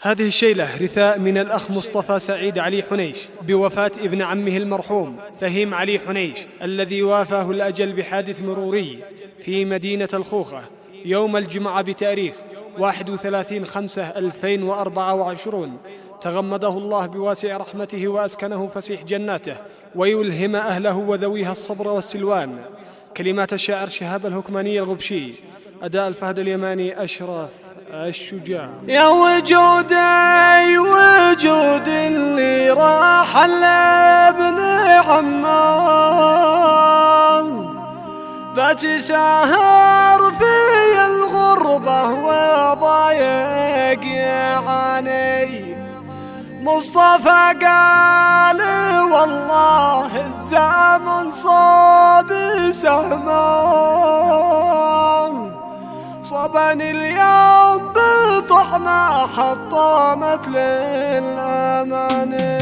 هذه الشيلة رثاء من الأخ مصطفى سعيد علي حنيش بوفاة ابن عمه المرحوم فهيم علي حنيش الذي وافاه الأجل بحادث مروري في مدينة الخوخة يوم الجمعة بتاريخ 31/5/2024. تغمده الله بواسع رحمته وأسكنه فسيح جناته ويلهم أهله وذويها الصبر والسلوان. كلمات الشاعر شهاب الهكماني الغبشي، أداء الفهد اليماني أشرف الشجاع. يا وجودي وجود اللي راح لابن عمه بتسهر في الغربة وضايق يعاني. مصطفى قال والله الزمن صاب سهمه، صبني اليوم بطعنا حطمت للأماني.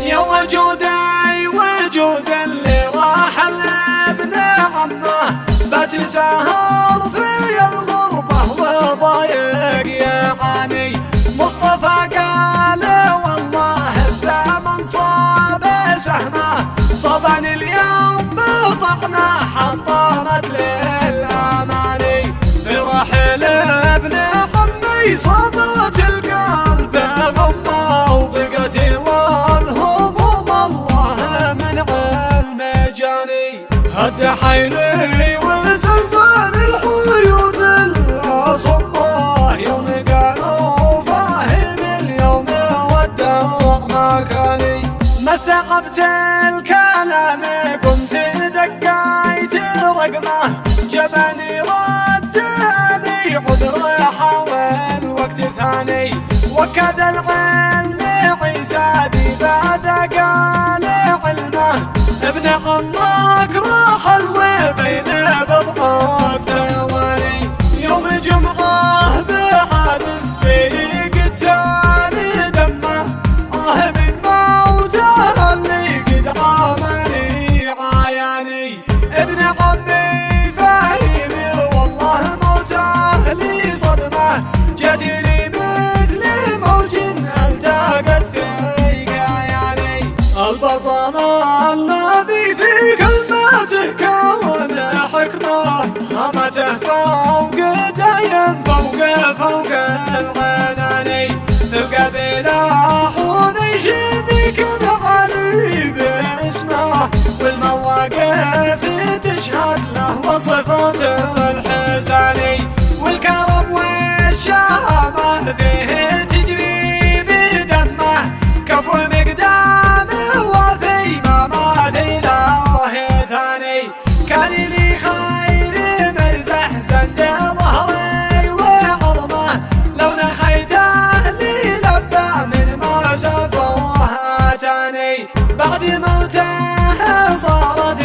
يا وجودي وجود اللي راح لابن عمه بتسهر في الغربة وضايق يعاني. مصطفى قال والله الزمن صاب سهمه، صبني اليوم بطعنا حطمت للأماني. رحل ابن عمي صابت القلب غمه وضيقتي والهموم الله من علم جاني. هد حيلي وزلزال الحيود الأصمة يوم قالوا فاهم اليوم والدوق مكاني. ما استعبت الكلام قمت دقيت رقمه، جبني عذر حاول وقت ثاني. وكاد العلم عزادي بعد قال علمه، ابن عمك راح الوبين بضعف ثواني. يوم جمعه بحادث سيق تسالي دمه، من موته اللي قد عامني عياني. ابن عمي فهيم والله لي صدمة جاتني مثل موج التقت في كياني. البطل الذي في كلماته كون حكمة، همته فوق دايم فوق العناني. تبقى بلا حنيش ذيك علي باسمه، والمواقف تشهد له وصفاته الحساني. والكرم والشهامة فيه تجري بدمه، كفو مقدامه وفي ما مثيله ثاني. كان لي خير مرزح زند ظهري وعظمه، لو نخيته لي لبى من ما شافوه اتاني. بعد موته صارت